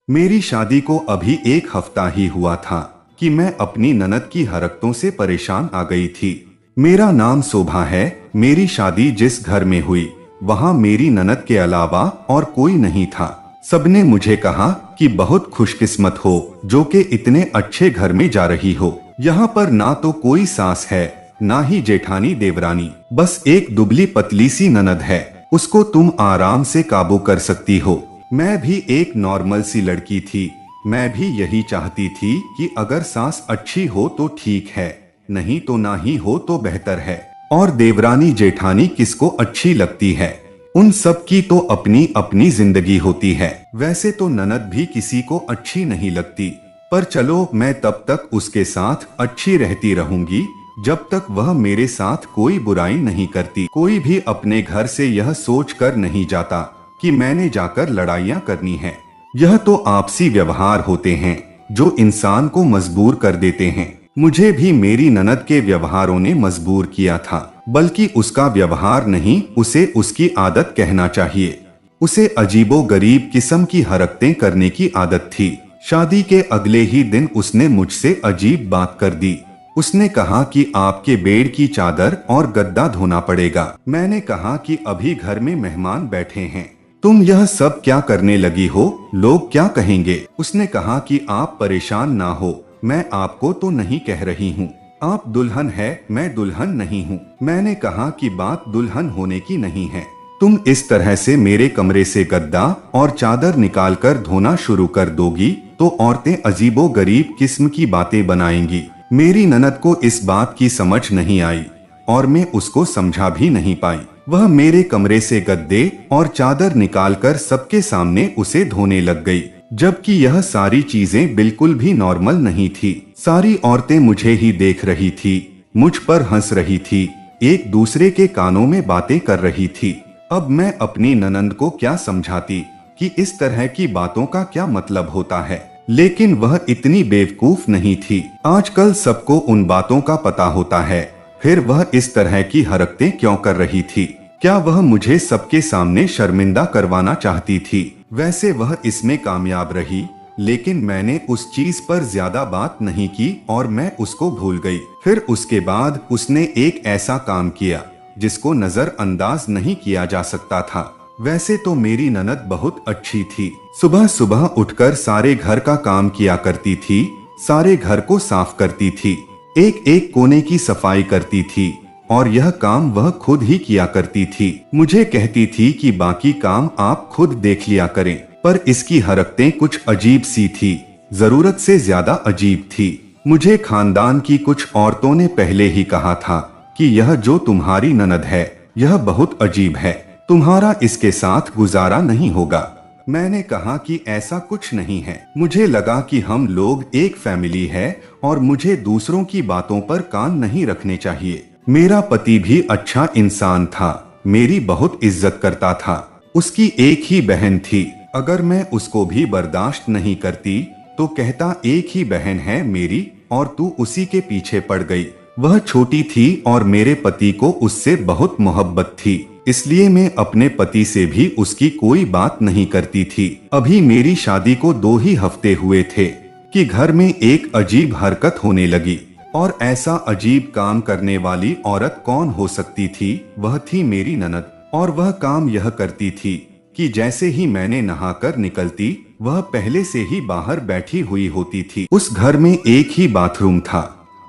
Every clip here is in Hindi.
मेरी शादी को अभी एक हफ्ता ही हुआ था कि मैं अपनी ननद की हरकतों से परेशान आ गई थी। मेरा नाम शोभा है। मेरी शादी जिस घर में हुई वहाँ मेरी ननद के अलावा और कोई नहीं था। सबने मुझे कहा कि बहुत खुशकिस्मत हो जो कि इतने अच्छे घर में जा रही हो। यहाँ पर ना तो कोई सास है ना ही जेठानी देवरानी, बस एक दुबली पतली सी ननद है। उसको तुम आराम से काबू कर सकती हो। मैं भी एक नॉर्मल सी लड़की थी। मैं भी यही चाहती थी कि अगर सास अच्छी हो तो ठीक है, नहीं तो ना ही हो तो बेहतर है। और देवरानी जेठानी किसको अच्छी लगती है, उन सब की तो अपनी अपनी जिंदगी होती है। वैसे तो ननद भी किसी को अच्छी नहीं लगती, पर चलो मैं तब तक उसके साथ अच्छी रहती रहूंगी जब तक वह मेरे साथ कोई बुराई नहीं करती। कोई भी अपने घर से यह सोच कर नहीं जाता कि मैंने जाकर लड़ाइयाँ करनी है। यह तो आपसी व्यवहार होते हैं जो इंसान को मजबूर कर देते हैं। मुझे भी मेरी ननद के व्यवहारों ने मजबूर किया था, बल्कि उसका व्यवहार नहीं, उसे उसकी आदत कहना चाहिए। उसे अजीबो गरीब किस्म की हरकतें करने की आदत थी। शादी के अगले ही दिन उसने मुझसे अजीब बात कर दी। उसने कहा कि आपके बेड की चादर और गद्दा धोना पड़ेगा। मैंने कहा कि अभी घर में मेहमान बैठे हैं, तुम यह सब क्या करने लगी हो, लोग क्या कहेंगे। उसने कहा कि आप परेशान ना हो, मैं आपको तो नहीं कह रही हूँ, आप दुल्हन है, मैं दुल्हन नहीं हूँ। मैंने कहा कि बात दुल्हन होने की नहीं है। तुम इस तरह से मेरे कमरे से गद्दा और चादर निकालकर धोना शुरू कर दोगी तो औरतें अजीबो गरीब किस्म की बातें बनाएंगी। मेरी ननद को इस बात की समझ नहीं आई और मैं उसको समझा भी नहीं पाई। वह मेरे कमरे से गद्दे और चादर निकालकर सबके सामने उसे धोने लग गई, जबकि यह सारी चीजें बिल्कुल भी नॉर्मल नहीं थी। सारी औरतें मुझे ही देख रही थी, मुझ पर हंस रही थी, एक दूसरे के कानों में बातें कर रही थी। अब मैं अपनी ननद को क्या समझाती कि इस तरह की बातों का क्या मतलब होता है, लेकिन वह इतनी बेवकूफ नहीं थी। आजकल सबको उन बातों का पता होता है, फिर वह इस तरह की हरकतें क्यों कर रही थी? क्या वह मुझे सबके सामने शर्मिंदा करवाना चाहती थी? वैसे वह इसमें कामयाब रही, लेकिन मैंने उस चीज पर ज्यादा बात नहीं की और मैं उसको भूल गई। फिर उसके बाद उसने एक ऐसा काम किया जिसको नजरअंदाज नहीं किया जा सकता था। वैसे तो मेरी ननद बहुत अच्छी थी। सुबह सुबह उठकर सारे घर का काम किया करती थी, सारे घर को साफ करती थी, एक एक कोने की सफाई करती थी और यह काम वह खुद ही किया करती थी। मुझे कहती थी कि बाकी काम आप खुद देख लिया करें, पर इसकी हरकतें कुछ अजीब सी थी, जरूरत से ज्यादा अजीब थी। मुझे खानदान की कुछ औरतों ने पहले ही कहा था कि यह जो तुम्हारी ननद है यह बहुत अजीब है, तुम्हारा इसके साथ गुजारा नहीं होगा। मैंने कहा कि ऐसा कुछ नहीं है। मुझे लगा कि हम लोग एक फैमिली है और मुझे दूसरों की बातों पर कान नहीं रखने चाहिए। मेरा पति भी अच्छा इंसान था, मेरी बहुत इज्जत करता था। उसकी एक ही बहन थी, अगर मैं उसको भी बर्दाश्त नहीं करती तो कहता एक ही बहन है मेरी और तू उसी के पीछे पड़ गई। वह छोटी थी और मेरे पति को उससे बहुत मोहब्बत थी, इसलिए मैं अपने पति से भी उसकी कोई बात नहीं करती थी। अभी मेरी शादी को 2 ही हफ्ते हुए थे कि घर में एक अजीब हरकत होने लगी, और ऐसा अजीब काम करने वाली औरत कौन हो सकती थी? वह थी मेरी ननद। और वह काम यह करती थी कि जैसे ही मैंने नहाकर निकलती वह पहले से ही बाहर बैठी हुई होती थी। उस घर में एक ही बाथरूम था।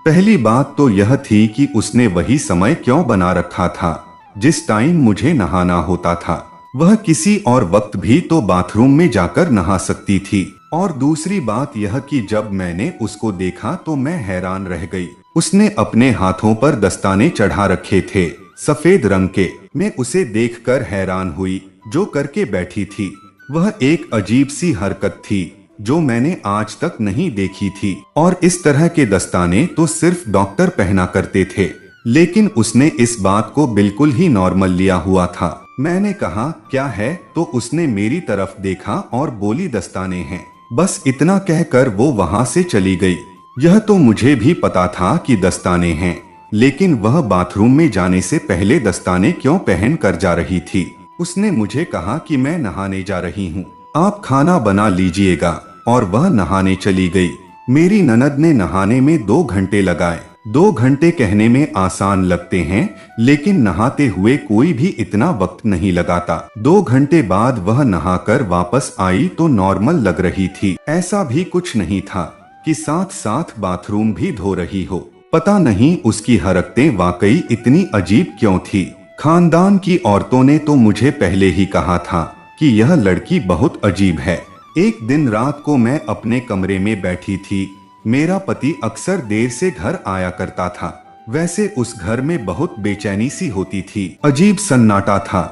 पहली बात तो यह थी कि उसने वही समय क्यों बना रखा था जिस टाइम मुझे नहाना होता था। वह किसी और वक्त भी तो बाथरूम में जाकर नहा सकती थी। और दूसरी बात यह कि जब मैंने उसको देखा तो मैं हैरान रह गई। उसने अपने हाथों पर दस्ताने चढ़ा रखे थे, सफेद रंग के। मैं उसे देखकर हैरान हुई जो करके बैठी थी। वह एक अजीब सी हरकत थी जो मैंने आज तक नहीं देखी थी, और इस तरह के दस्ताने तो सिर्फ डॉक्टर पहना करते थे, लेकिन उसने इस बात को बिल्कुल ही नॉर्मल लिया हुआ था। मैंने कहा क्या है, तो उसने मेरी तरफ देखा और बोली दस्ताने हैं। बस इतना कहकर वो वहां से चली गई। यह तो मुझे भी पता था कि दस्ताने हैं, लेकिन वह बाथरूम में जाने से पहले दस्ताने क्यों पहन कर जा रही थी? उसने मुझे कहा कि मैं नहाने जा रही हूँ, आप खाना बना लीजिएगा। और वह नहाने चली गई। मेरी ननद ने नहाने में 2 घंटे लगाए। 2 घंटे कहने में आसान लगते हैं, लेकिन नहाते हुए कोई भी इतना वक्त नहीं लगाता। 2 घंटे बाद वह नहाकर वापस आई तो नॉर्मल लग रही थी। ऐसा भी कुछ नहीं था कि साथ साथ बाथरूम भी धो रही हो। पता नहीं उसकी हरकतें वाकई इतनी अजीब क्यों थी। खानदान की औरतों ने तो मुझे पहले ही कहा था कि यह लड़की बहुत अजीब है। एक दिन रात को मैं अपने कमरे में बैठी थी। मेरा पति अक्सर देर से घर आया करता था। वैसे उस घर में बहुत बेचैनी सी होती थी। अजीब सन्नाटा था।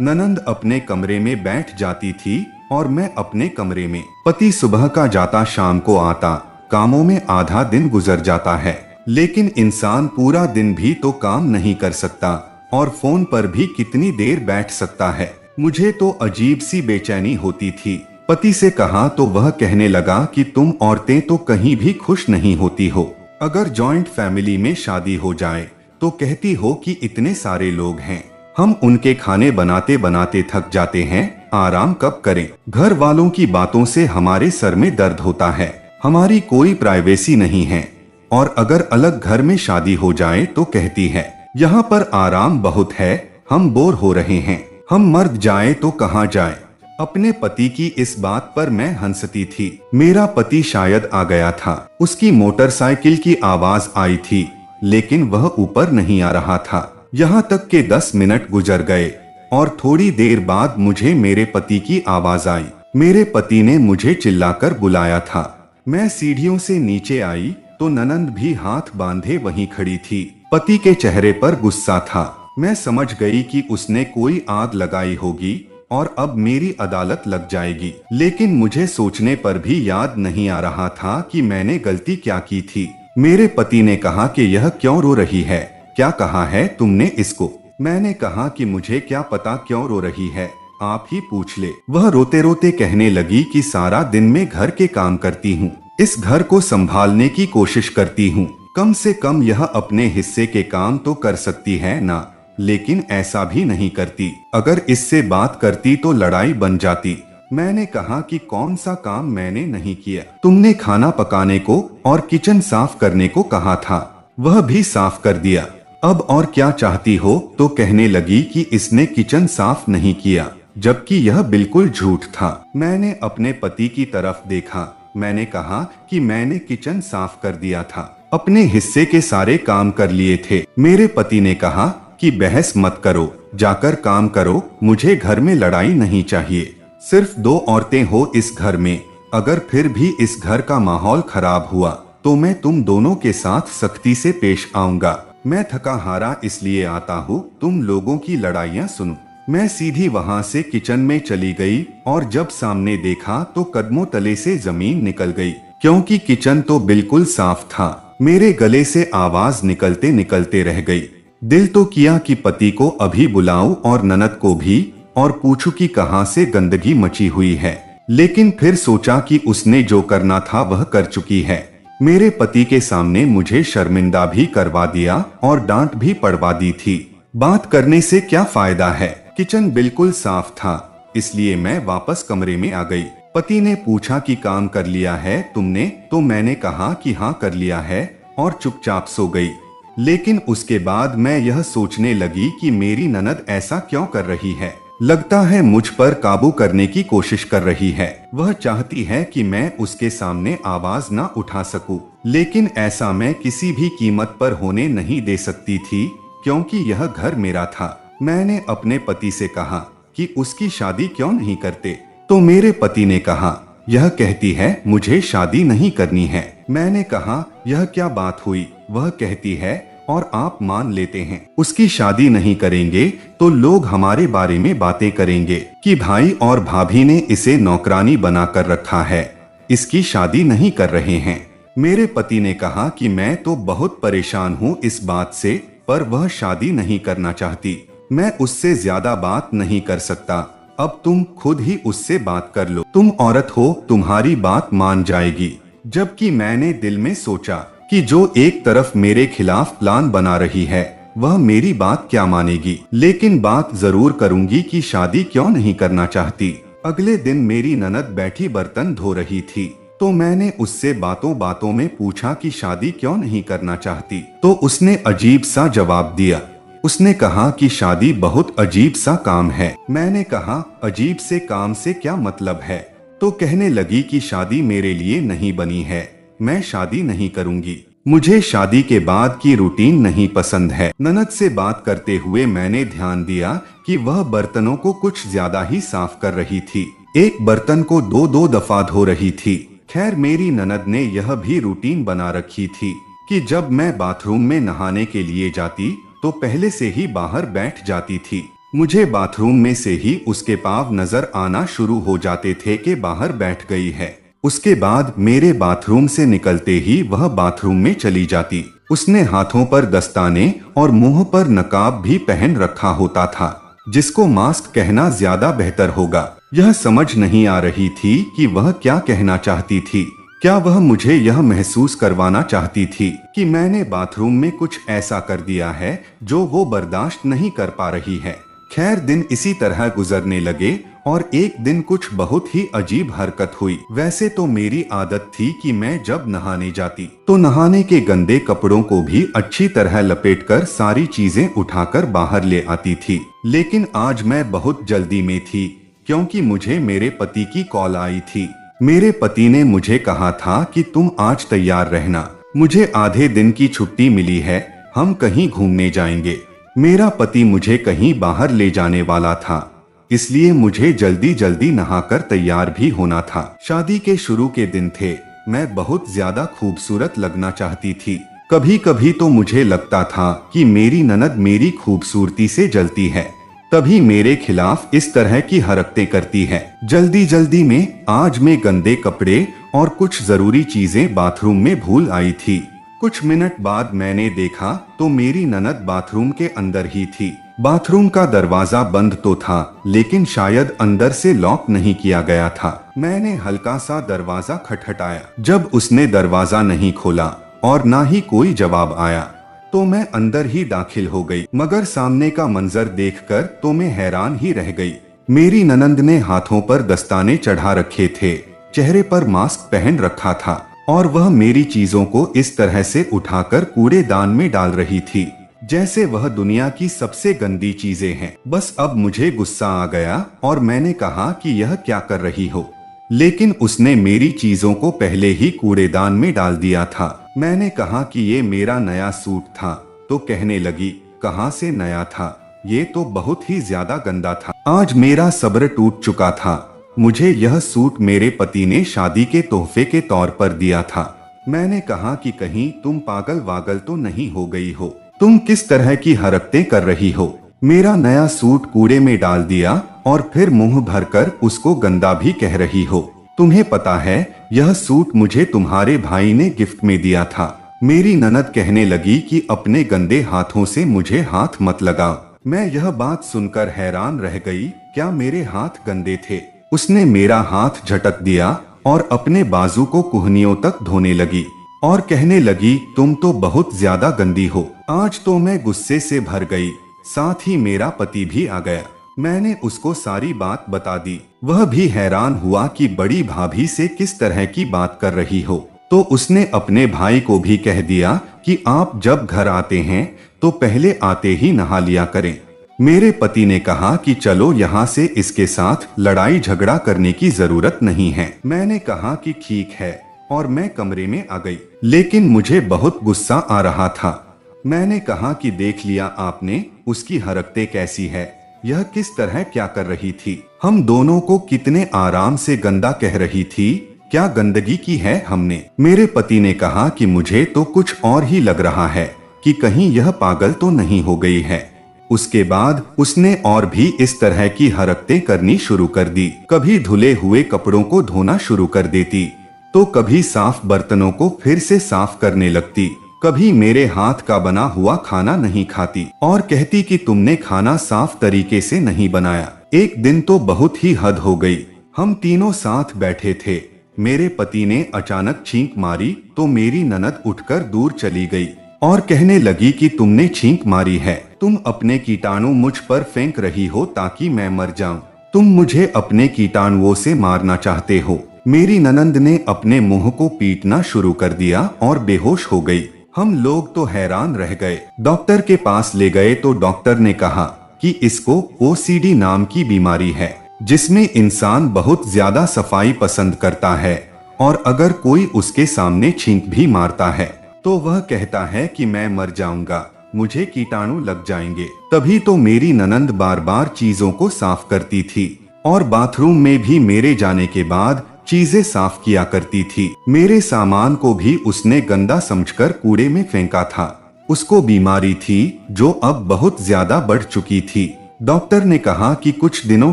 ननंद अपने कमरे में बैठ जाती थी और मैं अपने कमरे में। पति सुबह का जाता, शाम को आता। कामों में आधा दिन गुजर जाता है, लेकिन इंसान पूरा दिन भी तो काम नहीं कर सकता और फोन पर भी कितनी देर बैठ सकता है। मुझे तो अजीब सी बेचैनी होती थी। पति से कहा तो वह कहने लगा कि तुम औरतें तो कहीं भी खुश नहीं होती हो। अगर जॉइंट फैमिली में शादी हो जाए तो कहती हो कि इतने सारे लोग हैं, हम उनके खाने बनाते बनाते थक जाते हैं, आराम कब करें। घर वालों की बातों से हमारे सर में दर्द होता है। हमारी कोई प्राइवेसी नहीं है। और अगर अलग घर में शादी हो जाए तो कहती है यहाँ पर आराम बहुत है, हम बोर हो रहे हैं, हम मर जाए तो कहाँ जाए। अपने पति की इस बात पर मैं हंसती थी। मेरा पति शायद आ गया था। उसकी मोटरसाइकिल की आवाज आई थी, लेकिन वह ऊपर नहीं आ रहा था। यहाँ तक के 10 मिनट गुजर गए और थोड़ी देर बाद मुझे मेरे पति की आवाज आई। मेरे पति ने मुझे चिल्लाकर बुलाया था। मैं सीढ़ियों से नीचे आई तो ननंद भी हाथ बांधे वहीं खड़ी थी। पति के चेहरे पर गुस्सा था। मैं समझ गई कि उसने कोई आग लगाई होगी और अब मेरी अदालत लग जाएगी। लेकिन मुझे सोचने पर भी याद नहीं आ रहा था कि मैंने गलती क्या की थी। मेरे पति ने कहा कि यह क्यों रो रही है, क्या कहा है तुमने इसको। मैंने कहा कि मुझे क्या पता क्यों रो रही है, आप ही पूछ ले। वह रोते रोते कहने लगी कि सारा दिन में घर के काम करती हूँ, इस घर को संभालने की कोशिश करती हूँ, कम से कम यह अपने हिस्से के काम तो कर सकती है ना, लेकिन ऐसा भी नहीं करती। अगर इससे बात करती तो लड़ाई बन जाती। मैंने कहा कि कौन सा काम मैंने नहीं किया। तुमने खाना पकाने को और किचन साफ करने को कहा था, वह भी साफ कर दिया। अब और क्या चाहती हो। तो कहने लगी कि इसने किचन साफ नहीं किया, जबकि यह बिल्कुल झूठ था। मैंने अपने पति की तरफ देखा। मैंने कहा कि मैंने किचन साफ कर दिया था, अपने हिस्से के सारे काम कर लिए थे। मेरे पति ने कहा कि बहस मत करो, जाकर काम करो, मुझे घर में लड़ाई नहीं चाहिए। सिर्फ 2 औरतें हो इस घर में, अगर फिर भी इस घर का माहौल खराब हुआ तो मैं तुम दोनों के साथ सख्ती से पेश आऊंगा। मैं थका हारा इसलिए आता हूँ तुम लोगों की लड़ाइयाँ सुनूं। मैं सीधी वहाँ से किचन में चली गई और जब सामने देखा तो कदमों तले से जमीन निकल गई, क्योंकि किचन तो बिल्कुल साफ था। मेरे गले से आवाज निकलते निकलते रह गई। दिल तो किया कि पति को अभी बुलाऊं और ननद को भी, और पूछूं कि कहां से गंदगी मची हुई है, लेकिन फिर सोचा कि उसने जो करना था वह कर चुकी है। मेरे पति के सामने मुझे शर्मिंदा भी करवा दिया और डांट भी पड़वा दी थी। बात करने से क्या फायदा है। किचन बिल्कुल साफ था, इसलिए मैं वापस कमरे में आ गई। पति ने पूछा कि काम कर लिया है तुमने, तो मैंने कहा कि हाँ कर लिया है और चुपचाप सो गई। लेकिन उसके बाद मैं यह सोचने लगी कि मेरी ननद ऐसा क्यों कर रही है। लगता है मुझ पर काबू करने की कोशिश कर रही है। वह चाहती है कि मैं उसके सामने आवाज ना उठा सकूं, लेकिन ऐसा मैं किसी भी कीमत पर होने नहीं दे सकती थी, क्योंकि यह घर मेरा था। मैंने अपने पति से कहा कि उसकी शादी क्यों नहीं करते, तो मेरे पति ने कहा यह कहती है मुझे शादी नहीं करनी है। मैंने कहा यह क्या बात हुई। वह कहती है और आप मान लेते हैं उसकी शादी नहीं करेंगे तो लोग हमारे बारे में बातें करेंगे कि भाई और भाभी ने इसे नौकरानी बना कर रखा है, इसकी शादी नहीं कर रहे हैं। मेरे पति ने कहा कि मैं तो बहुत परेशान हूँ इस बात से, पर वह शादी नहीं करना चाहती। मैं उससे ज्यादा बात नहीं कर सकता। अब तुम खुद ही उससे बात कर लो, तुम औरत हो, तुम्हारी बात मान जाएगी। जबकि मैंने दिल में सोचा कि जो एक तरफ मेरे खिलाफ प्लान बना रही है वह मेरी बात क्या मानेगी, लेकिन बात जरूर करूंगी कि शादी क्यों नहीं करना चाहती। अगले दिन मेरी ननद बैठी बर्तन धो रही थी, तो मैंने उससे बातों बातों में पूछा कि शादी क्यों नहीं करना चाहती। तो उसने अजीब सा जवाब दिया। उसने कहा कि शादी बहुत अजीब सा काम है। मैंने कहा अजीब से काम से क्या मतलब है? तो कहने लगी कि शादी मेरे लिए नहीं बनी है, मैं शादी नहीं करूंगी, मुझे शादी के बाद की रूटीन नहीं पसंद है। ननद से बात करते हुए मैंने ध्यान दिया कि वह बर्तनों को कुछ ज्यादा ही साफ कर रही थी। एक बर्तन को दो दो दफा धो रही थी। खैर मेरी ननद ने यह भी रूटीन बना रखी थी कि जब मैं बाथरूम में नहाने के लिए जाती तो पहले से ही बाहर बैठ जाती थी। मुझे बाथरूम में से ही उसके पाँव नजर आना शुरू हो जाते थे कि बाहर बैठ गई है। उसके बाद मेरे बाथरूम से निकलते ही वह बाथरूम में चली जाती। उसने हाथों पर दस्ताने और मुंह पर नकाब भी पहन रखा होता था, जिसको मास्क कहना ज्यादा बेहतर होगा। यह समझ नहीं आ रही थी कि वह क्या कहना चाहती थी। क्या वह मुझे यह महसूस करवाना चाहती थी कि मैंने बाथरूम में कुछ ऐसा कर दिया है जो वो बर्दाश्त नहीं कर पा रही है। खैर दिन इसी तरह गुजरने लगे और एक दिन कुछ बहुत ही अजीब हरकत हुई। वैसे तो मेरी आदत थी कि मैं जब नहाने जाती तो नहाने के गंदे कपड़ों को भी अच्छी तरह लपेटकर सारी चीजें उठाकर बाहर ले आती थी, लेकिन आज मैं बहुत जल्दी में थी क्योंकि मुझे मेरे पति की कॉल आई थी। मेरे पति ने मुझे कहा था कि तुम आज तैयार रहना, मुझे आधे दिन की छुट्टी मिली है, हम कहीं घूमने जाएंगे। मेरा पति मुझे कहीं बाहर ले जाने वाला था, इसलिए मुझे जल्दी जल्दी नहाकर तैयार भी होना था। शादी के शुरू के दिन थे। मैं बहुत ज्यादा खूबसूरत लगना चाहती थी। कभी कभी तो मुझे लगता था कि मेरी ननद मेरी खूबसूरती से जलती है, तभी मेरे खिलाफ इस तरह की हरकतें करती है। जल्दी जल्दी में आज मैं गंदे कपड़े और कुछ जरूरी चीजें बाथरूम में भूल आई थी। कुछ मिनट बाद मैंने देखा तो मेरी ननद बाथरूम के अंदर ही थी। बाथरूम का दरवाजा बंद तो था, लेकिन शायद अंदर से लॉक नहीं किया गया था। मैंने हल्का सा दरवाजा खटखटाया। जब उसने दरवाजा नहीं खोला और ना ही कोई जवाब आया तो मैं अंदर ही दाखिल हो गई। मगर सामने का मंजर देखकर तो मैं हैरान ही रह गई। मेरी ननंद ने हाथों पर दस्ताने चढ़ा रखे थे, चेहरे पर मास्क पहन रखा था और वह मेरी चीजों को इस तरह से उठाकर कूड़ेदान में डाल रही थी जैसे वह दुनिया की सबसे गंदी चीजें हैं। बस अब मुझे गुस्सा आ गया और मैंने कहा कि यह क्या कर रही हो, लेकिन उसने मेरी चीजों को पहले ही कूड़ेदान में डाल दिया था। मैंने कहा कि ये मेरा नया सूट था, तो कहने लगी कहाँ से नया था, ये तो बहुत ही ज्यादा गंदा था। आज मेरा सब्र टूट चुका था। मुझे यह सूट मेरे पति ने शादी के तोहफे के तौर पर दिया था। मैंने कहा कि कहीं तुम पागल वागल तो नहीं हो गई हो, तुम किस तरह की हरकतें कर रही हो। मेरा नया सूट कूड़े में डाल दिया और फिर मुंह भरकर उसको गंदा भी कह रही हो। तुम्हें पता है यह सूट मुझे तुम्हारे भाई ने गिफ्ट में दिया था। मेरी ननद कहने लगी कि अपने गंदे हाथों से मुझे हाथ मत लगाओ। मैं यह बात सुनकर हैरान रह गई, क्या मेरे हाथ गंदे थे? उसने मेरा हाथ झटक दिया और अपने बाजू को कुहनियों तक धोने लगी और कहने लगी तुम तो बहुत ज्यादा गंदी हो। आज तो मैं गुस्से से भर गई, साथ ही मेरा पति भी आ गया। मैंने उसको सारी बात बता दी। वह भी हैरान हुआ कि बड़ी भाभी से किस तरह की बात कर रही हो। तो उसने अपने भाई को भी कह दिया कि आप जब घर आते हैं तो पहले आते ही नहा लिया करें। मेरे पति ने कहा कि चलो यहाँ से इसके साथ लड़ाई झगड़ा करने की जरूरत नहीं है। मैंने कहा कि ठीक है और मैं कमरे में आ गई, लेकिन मुझे बहुत गुस्सा आ रहा था। मैंने कहा कि देख लिया आपने उसकी हरकतें कैसी है, यह किस तरह क्या कर रही थी। हम दोनों को कितने आराम से गंदा कह रही थी, क्या गंदगी की है हमने। मेरे पति ने कहा कि मुझे तो कुछ और ही लग रहा है कि कहीं यह पागल तो नहीं हो गई है। उसके बाद उसने और भी इस तरह की हरकतें करनी शुरू कर दी। कभी धुले हुए कपड़ों को धोना शुरू कर देती तो कभी साफ बर्तनों को फिर से साफ करने लगती। कभी मेरे हाथ का बना हुआ खाना नहीं खाती और कहती कि तुमने खाना साफ तरीके से नहीं बनाया। एक दिन तो बहुत ही हद हो गई। हम तीनों साथ बैठे थे। मेरे पति ने अचानक छींक मारी तो मेरी ननद उठकर दूर चली गई और कहने लगी कि तुमने छींक मारी है, तुम अपने कीटाणु मुझ पर फेंक रही हो ताकि मैं मर जाऊं। तुम मुझे अपने कीटाणुओं से मारना चाहते हो। मेरी ननंद ने अपने मुंह को पीटना शुरू कर दिया और बेहोश हो गई। हम लोग तो हैरान रह गए। डॉक्टर के पास ले गए तो डॉक्टर ने कहा कि इसको ओसीडी नाम की बीमारी है, जिसमें इंसान बहुत ज्यादा सफाई पसंद करता है और अगर कोई उसके सामने छींक भी मारता है तो वह कहता है कि मैं मर जाऊंगा, मुझे कीटाणु लग जाएंगे। तभी तो मेरी ननंद बार बार चीजों को साफ करती थी और बाथरूम में भी मेरे जाने के बाद चीजें साफ किया करती थी। मेरे सामान को भी उसने गंदा समझकर कूड़े में फेंका था। उसको बीमारी थी जो अब बहुत ज्यादा बढ़ चुकी थी। डॉक्टर ने कहा कि कुछ दिनों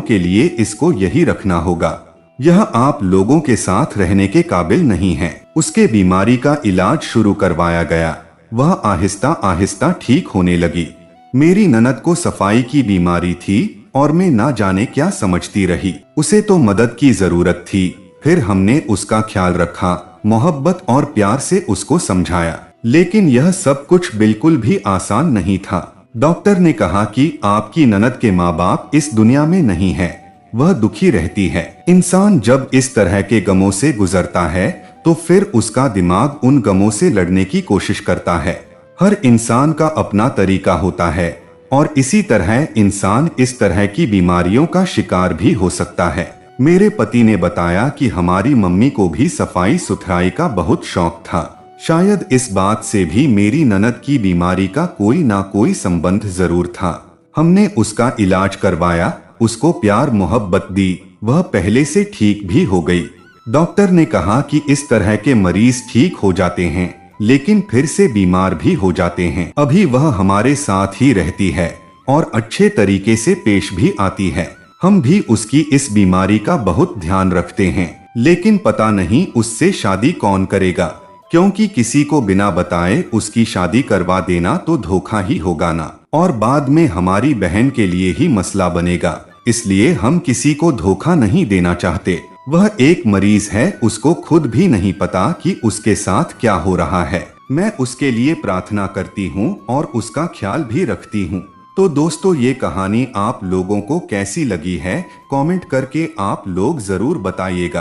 के लिए इसको यही रखना होगा, यह आप लोगों के साथ रहने के काबिल नहीं है। उसके बीमारी का इलाज शुरू करवाया गया। वह आहिस्ता आहिस्ता ठीक होने लगी। मेरी ननद को सफाई की बीमारी थी और मैं ना जाने क्या समझती रही। उसे तो मदद की जरूरत थी। फिर हमने उसका ख्याल रखा, मोहब्बत और प्यार से उसको समझाया, लेकिन यह सब कुछ बिल्कुल भी आसान नहीं था। डॉक्टर ने कहा कि आपकी ननद के माँ बाप इस दुनिया में नहीं है, वह दुखी रहती है। इंसान जब इस तरह के गमों से गुजरता है तो फिर उसका दिमाग उन गमों से लड़ने की कोशिश करता है। हर इंसान का अपना तरीका होता है और इसी तरह इंसान इस तरह की बीमारियों का शिकार भी हो सकता है। मेरे पति ने बताया कि हमारी मम्मी को भी सफाई सुथराई का बहुत शौक था। शायद इस बात से भी मेरी ननद की बीमारी का कोई ना कोई संबंध जरूर था। हमने उसका इलाज करवाया, उसको प्यार मोहब्बत दी, वह पहले से ठीक भी हो गई। डॉक्टर ने कहा कि इस तरह के मरीज ठीक हो जाते हैं लेकिन फिर से बीमार भी हो जाते हैं। अभी वह हमारे साथ ही रहती है और अच्छे तरीके से पेश भी आती है। हम भी उसकी इस बीमारी का बहुत ध्यान रखते हैं, लेकिन पता नहीं उससे शादी कौन करेगा, क्योंकि किसी को बिना बताए उसकी शादी करवा देना तो धोखा ही होगा ना, और बाद में हमारी बहन के लिए ही मसला बनेगा। इसलिए हम किसी को धोखा नहीं देना चाहते। वह एक मरीज है, उसको खुद भी नहीं पता कि उसके साथ क्या हो रहा है। मैं उसके लिए प्रार्थना करती हूँ और उसका ख्याल भी रखती हूँ। तो दोस्तों, ये कहानी आप लोगों को कैसी लगी है, कमेंट करके आप लोग जरूर बताइएगा।